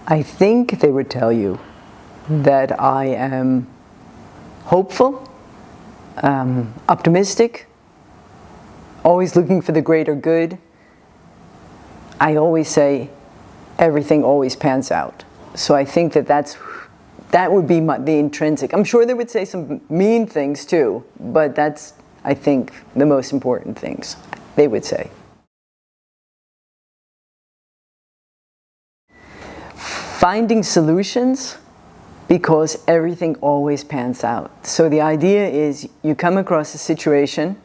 I think they would tell you that I am hopeful, optimistic, always looking for the greater good. I always say everything always pans out. So I think that that would be the intrinsic. I'm sure they would say some mean things too, but that's, I think, the most important things they would say. Finding solutions, because everything always pans out. So the idea is you come across a situation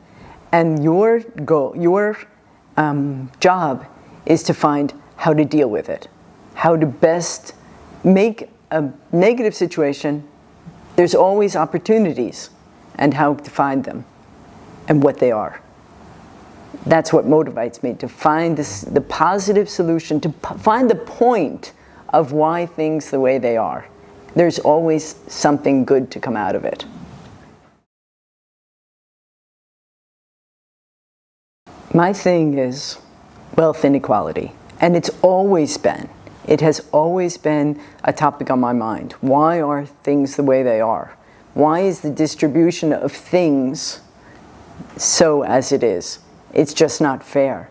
and your goal, your job is to find how to deal with it, how to best make a negative situation. There's always opportunities and how to find them and what they are. That's what motivates me, to find the positive solution, to find the point of why things the way they are. There's always something good to come out of it. My thing is wealth inequality, and it has always been a topic on my mind. Why are things the way they are? Why is the distribution of things so as it is? It's just not fair.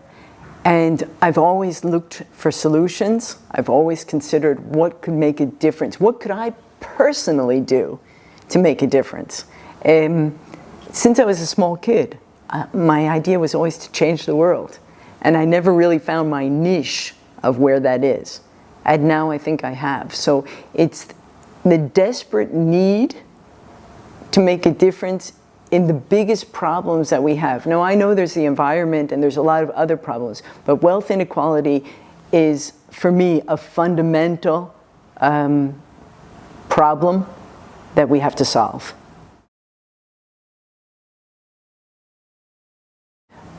And I've always looked for solutions. I've always considered what could make a difference. What could I personally do to make a difference? Since I was a small kid, my idea was always to change the world. And I never really found my niche of where that is. And now I think I have. So it's the desperate need to make a difference in the biggest problems that we have. Now, I know there's the environment and there's a lot of other problems, but wealth inequality is, for me, a fundamental problem that we have to solve.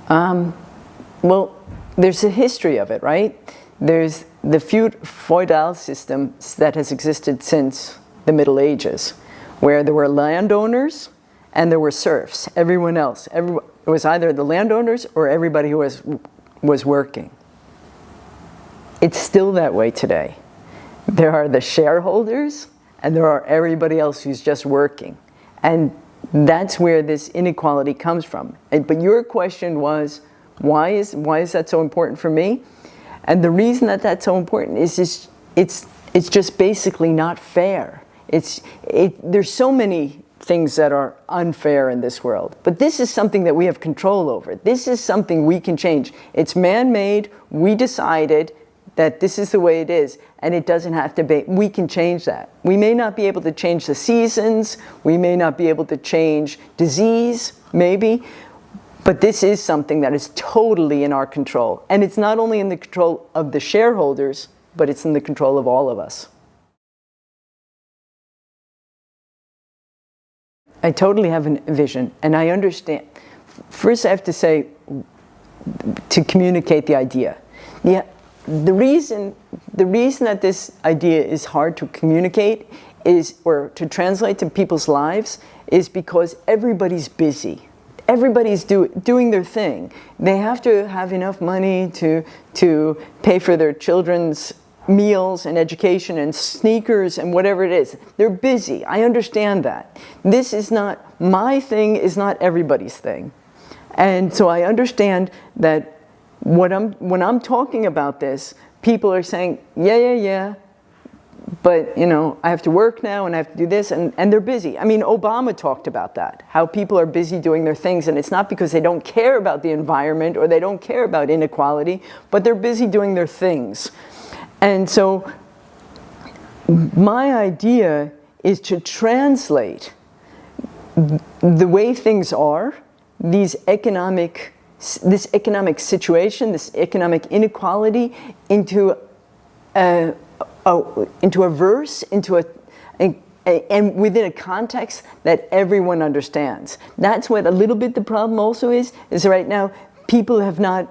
Well, there's a history of it, right? There's the feudal system that has existed since the Middle Ages, where there were landowners and there were serfs. Everyone else, it was either the landowners or everybody who was working. It's still that way today. There are the shareholders and there are everybody else who's just working. And that's where this inequality comes from. But your question was, why is that so important for me? And the reason that that's so important is it's just basically not fair. There's so many things that are unfair in this world. But this is something that we have control over. This is something we can change. It's man-made. We decided that this is the way it is, and it doesn't have to be. We can change that. We may not be able to change the seasons. We may not be able to change disease, maybe. But this is something that is totally in our control. And it's not only in the control of the shareholders, but it's in the control of all of us. I totally have a vision, and I understand. First, I have to say, to communicate the idea. Yeah, the reason that this idea is hard to communicate or to translate to people's lives is because everybody's busy. Everybody's doing their thing. They have to have enough money to pay for their children's meals and education and sneakers and whatever it is. They're busy. I understand that. This is not, my thing is not everybody's thing. And so I understand that when I'm talking about this, people are saying, yeah, but I have to work now and I have to do this, and they're busy. I mean, Obama talked about that, how people are busy doing their things, and it's not because they don't care about the environment or they don't care about inequality, but they're busy doing their things. And so my idea is to translate the way things are, this economic situation, this economic inequality, into a verse, and within a context that everyone understands. That's what a little bit the problem also is right now people have not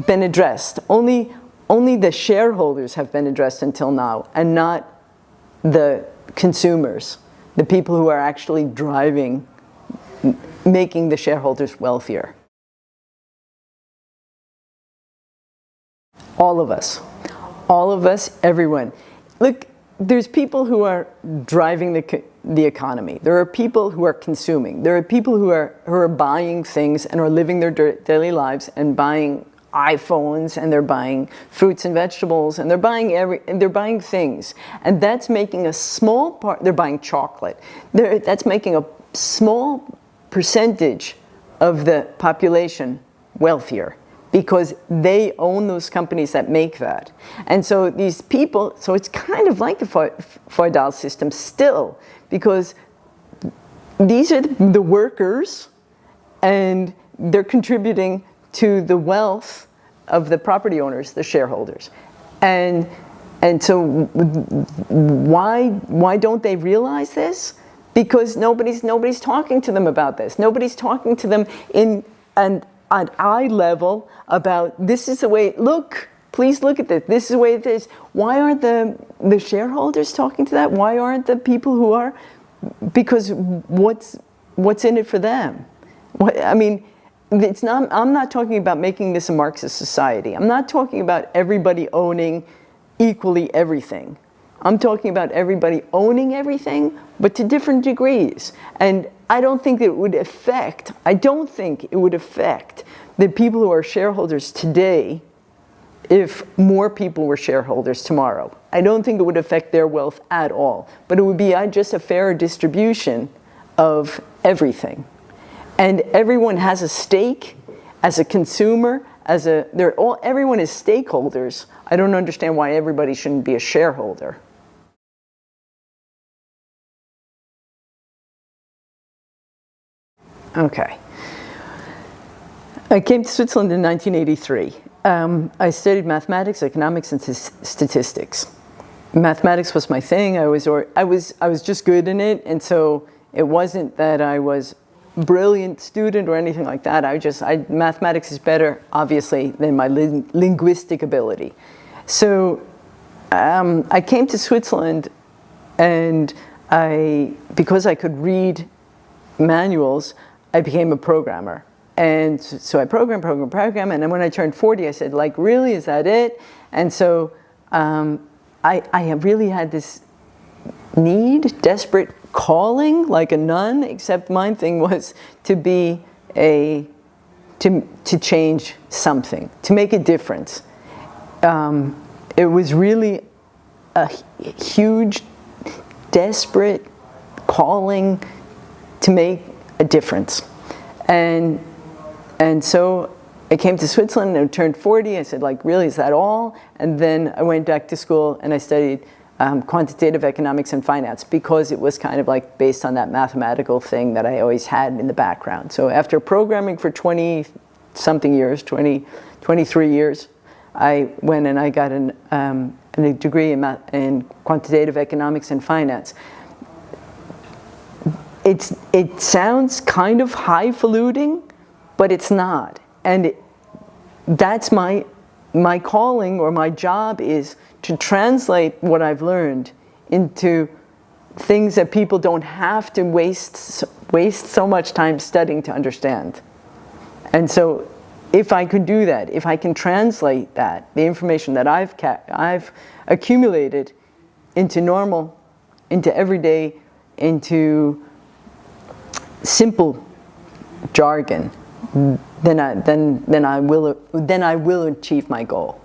been addressed. Only the shareholders have been addressed until now, and not the consumers, the people who are actually driving, making the shareholders wealthier. All of us, everyone. look, there's people who are driving the economy. There are people who are consuming. There are people who are buying things and are living their daily lives and buying iPhones, and they're buying fruits and vegetables, and they're buying things, and that's making a small part. They're buying chocolate. That's making a small percentage of the population wealthier, because they own those companies that make that. And so these people, so it's kind of like the feudal system still, because these are the workers, and they're contributing to the wealth of the property owners, the shareholders. And so why don't they realize this? Because nobody's talking to them about this. Nobody's talking to them at eye level about, this is the way, look, please look at this. This is the way it is. Why aren't the shareholders talking to that? Why aren't the people who are? Because what's in it for them? I mean, it's not, I'm not talking about making this a Marxist society. I'm not talking about everybody owning equally everything. I'm talking about everybody owning everything, but to different degrees. And I don't think it would affect the people who are shareholders today if more people were shareholders tomorrow. I don't think it would affect their wealth at all. But it would be just a fairer distribution of everything. And everyone has a stake as a consumer, everyone is stakeholders. I don't understand why everybody shouldn't be a shareholder. Okay. I came to Switzerland in 1983. I studied mathematics, economics, and statistics. Mathematics was my thing. I was just good in it, and so it wasn't that I was a brilliant student or anything like that. Mathematics is better, obviously, than my linguistic ability. So I came to Switzerland, and because I could read manuals, I became a programmer. And so I program, and then when I turned 40, I said, like, really, is that it? And so I have really had this desperate calling, like a nun, except my thing was to change something, to make a difference. It was really a huge, desperate calling to make a difference. And so I came to Switzerland and I turned 40. I said, like, really, is that all? And then I went back to school and I studied quantitative economics and finance, because it was kind of like based on that mathematical thing that I always had in the background. So after programming for 20-something years, 23 years, I went and I got a degree in quantitative economics and finance. It sounds kind of highfalutin, but it's not. And that's my calling, or my job, is to translate what I've learned into things that people don't have to waste so much time studying to understand. And so if I could do that, if I can translate that, the information that I've accumulated into normal, into everyday, into simple jargon, then I will achieve my goal.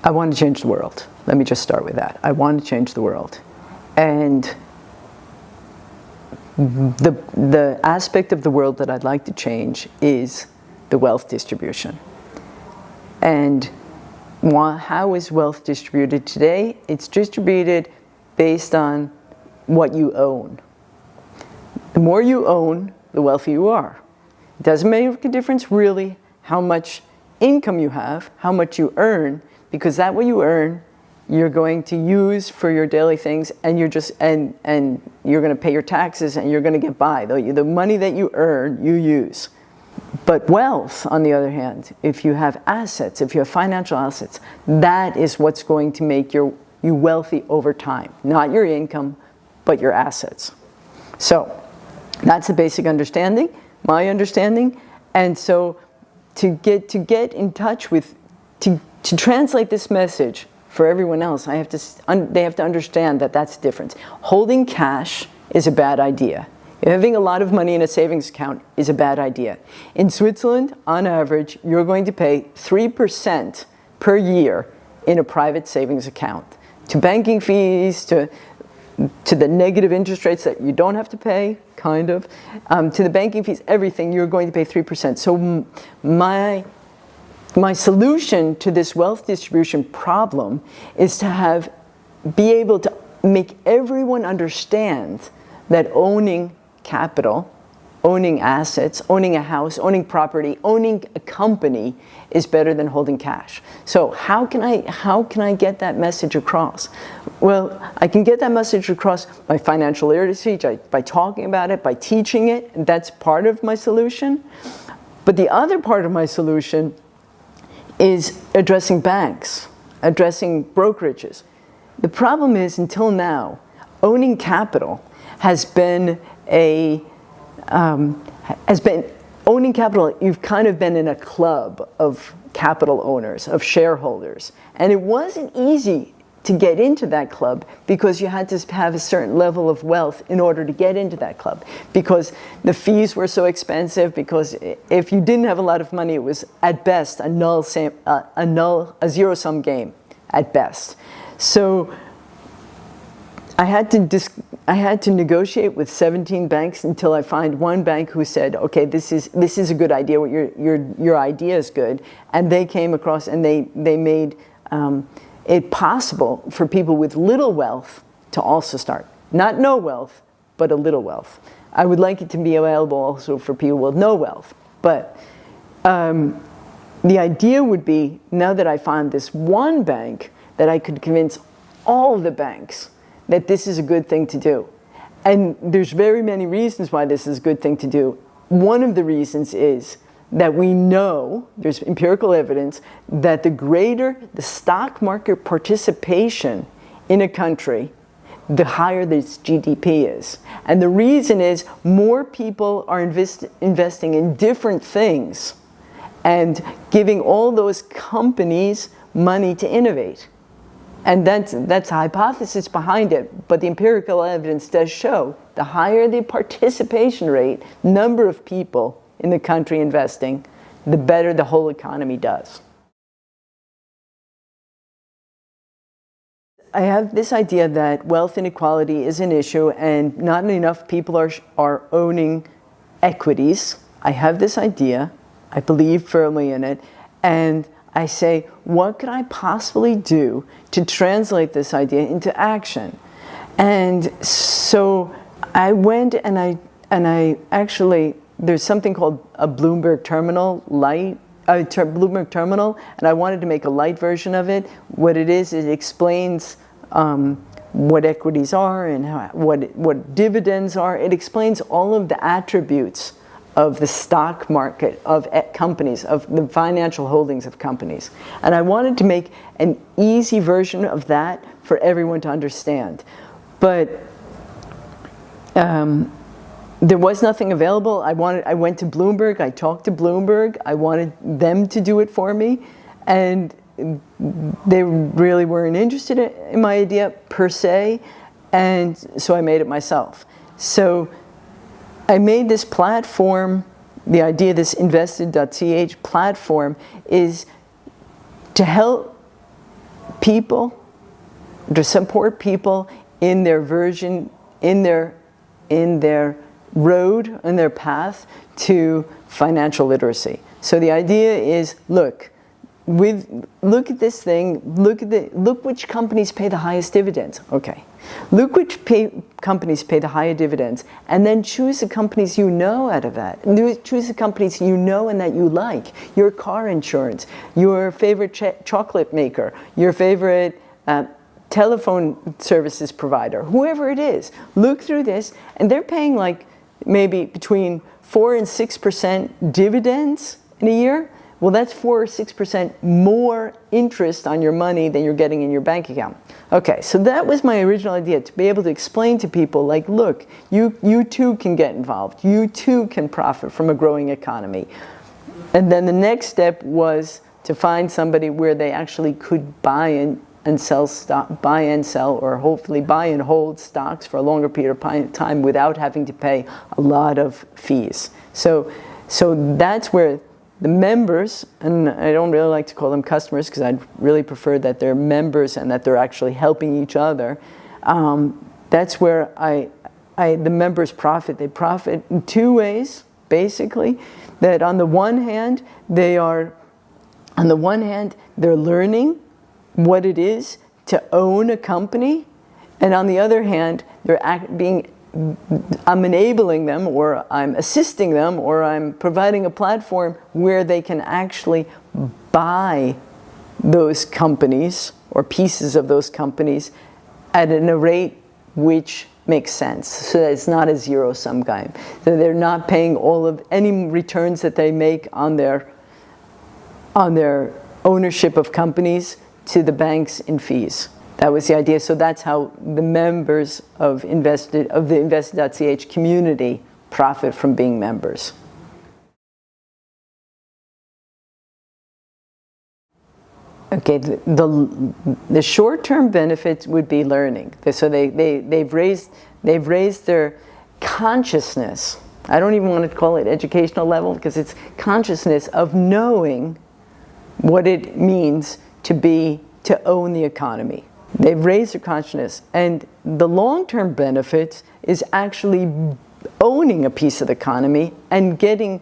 I want to change the world. Let me just start with that. I want to change the world. And the aspect of the world that I'd like to change is the wealth distribution. And how is wealth distributed today? It's distributed based on what you own. The more you own, the wealthier you are. It doesn't make a difference really how much income you have, how much you earn, because that what you earn, you're going to use for your daily things, and you're going to pay your taxes, and you're going to get by. The money that you earn, you use. But wealth, on the other hand, if you have assets, if you have financial assets, that is what's going to make you wealthy over time. Not your income, but your assets. So that's the basic understanding, my understanding. And so to get in touch with, to to translate this message for everyone else, they have to understand that that's the difference. Holding cash is a bad idea. Having a lot of money in a savings account is a bad idea. In Switzerland, on average, you're going to pay 3% per year in a private savings account. To banking fees, to the negative interest rates that you don't have to pay, kind of, to the banking fees, everything, you're going to pay 3%. So my solution to this wealth distribution problem is to be able to make everyone understand that owning capital, owning assets, owning a house, owning property, owning a company is better than holding cash. So how can I get that message across? Well, I can get that message across by financial literacy, by talking about it, by teaching it. That's part of my solution. But the other part of my solution is addressing banks, addressing brokerages. The problem is, until now, owning capital has been owning capital, you've kind of been in a club of capital owners, of shareholders. And it wasn't easy to get into that club because you had to have a certain level of wealth in order to get into that club. Because the fees were so expensive, because if you didn't have a lot of money, it was at best a zero-sum game, at best. So I had to negotiate with 17 banks until I find one bank who said, okay, this is a good idea, your idea is good. And they came across and they made it possible for people with little wealth to also start. Not no wealth, but a little wealth. I would like it to be available also for people with no wealth. But the idea would be, now that I found this one bank, that I could convince all of the banks that this is a good thing to do. And there's very many reasons why this is a good thing to do. One of the reasons is that we know, there's empirical evidence, that the greater the stock market participation in a country, the higher its GDP is. And the reason is more people are investing in different things and giving all those companies money to innovate. And that's a hypothesis behind it, but the empirical evidence does show the higher the participation rate, number of people in the country investing, the better the whole economy does. I have this idea that wealth inequality is an issue and not enough people are owning equities. I have this idea, I believe firmly in it, and I say, what could I possibly do to translate this idea into action? And so I went and I actually, there's something called a Bloomberg Terminal light, Bloomberg Terminal, and I wanted to make a light version of it. What it is, it explains what equities are and what dividends are. It explains all of the attributes of the stock market, of companies, of the financial holdings of companies. And I wanted to make an easy version of that for everyone to understand. But there was nothing available. I went to Bloomberg, I talked to Bloomberg, I wanted them to do it for me, and they really weren't interested in my idea per se, and so I made it myself. So I made this platform. The idea, this invested.ch platform, is to help people, to support people in their version, in their road, in their path to financial literacy. So the idea is, look at this thing, look which companies pay the highest dividends. Okay. Look which companies pay the higher dividends, and then choose the companies you know out of that. Choose the companies you know and that you like. Your car insurance, your favorite chocolate maker, your favorite telephone services provider, whoever it is. Look through this, and they're paying like maybe between 4 and 6% dividends in a year. Well, that's 4 or 6% more interest on your money than you're getting in your bank account. Okay, so that was my original idea, to be able to explain to people, like, look, you too can get involved. You too can profit from a growing economy. And then the next step was to find somebody where they actually could buy and sell stock, buy and sell, or hopefully buy and hold stocks for a longer period of time without having to pay a lot of fees. So that's where the members, and I don't really like to call them customers because I'd really prefer that they're members and that they're actually helping each other. That's where the members profit. They profit in two ways, basically. That on the one hand, they're learning what it is to own a company, and on the other hand, I'm enabling them, or I'm assisting them, or I'm providing a platform where they can actually buy those companies or pieces of those companies at a rate which makes sense, so that it's not a zero-sum game. So they're not paying all of any returns that they make on their ownership of companies to the banks in fees. That was the idea. So that's how the members of the invested.ch community profit from being members. Okay, the short-term benefits would be learning. So they've raised their consciousness. I don't even want to call it educational level because it's consciousness of knowing what it means to own the economy. They've raised their consciousness, and the long-term benefit is actually owning a piece of the economy and getting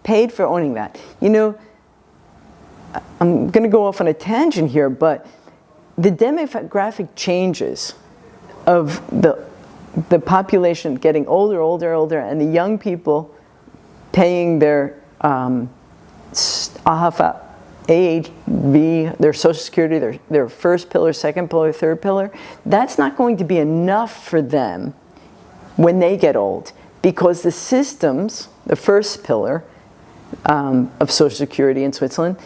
paid for owning that. You know, I'm going to go off on a tangent here, but the demographic changes of the population getting older, and the young people paying their AHV, their Social Security, their first pillar, second pillar, third pillar, that's not going to be enough for them when they get old, because the systems, the first pillar of Social Security in Switzerland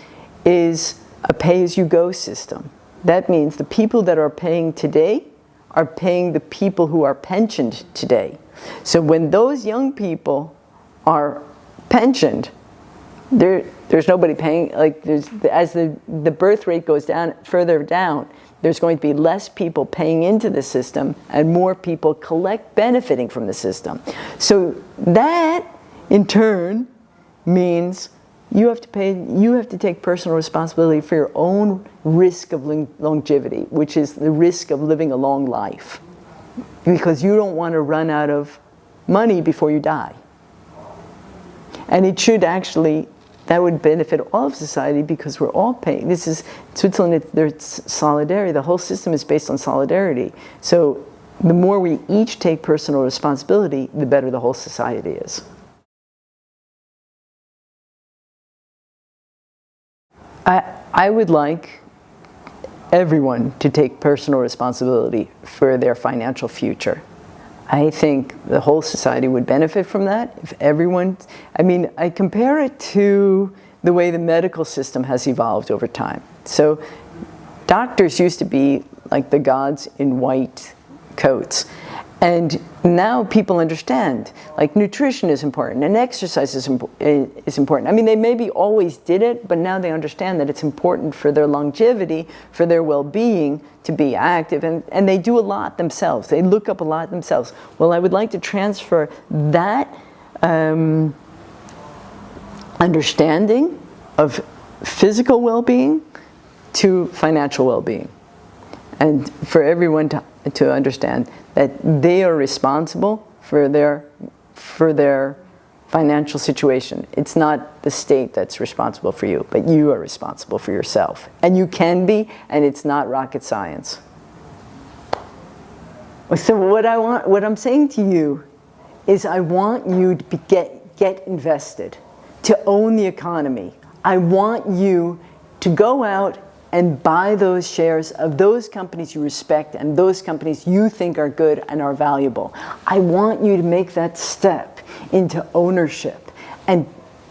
is a pay-as-you-go system. That means the people that are paying today are paying the people who are pensioned today. So when those young people are pensioned, there's nobody paying, as the birth rate goes down, further down, there's going to be less people paying into the system and more people benefiting from the system. So that, in turn, means you have to take personal responsibility for your own risk of longevity, which is the risk of living a long life, because you don't want to run out of money before you die. And it should actually, that would benefit all of society because we're all paying. This is Switzerland, there's solidarity. The whole system is based on solidarity. So the more we each take personal responsibility, the better the whole society is. I would like everyone to take personal responsibility for their financial future. I think the whole society would benefit from that if everyone, I compare it to the way the medical system has evolved over time. So doctors used to be like the gods in white coats. And now people understand, like nutrition is important and exercise is important. They maybe always did it, but now they understand that it's important for their longevity, for their well-being, to be active, and they do a lot themselves. They look up a lot themselves. Well, I would like to transfer that understanding of physical well-being to financial well-being, and for everyone to understand that they are responsible for their financial situation. It's not the state that's responsible for you, but you are responsible for yourself. And you can be, and it's not rocket science. So what I'm saying to you is I want you to get invested, to own the economy. I want you to go out and buy those shares of those companies you respect and those companies you think are good and are valuable. I want you to make that step into ownership and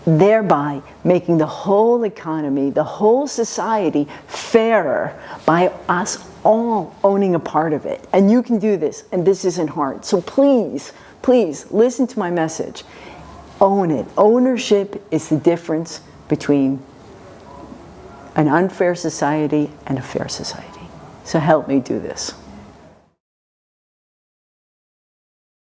thereby making the whole economy, the whole society fairer by us all owning a part of it. And you can do this, and this isn't hard. So please, please listen to my message. Own it. Ownership is the difference between an unfair society and a fair society. So help me do this.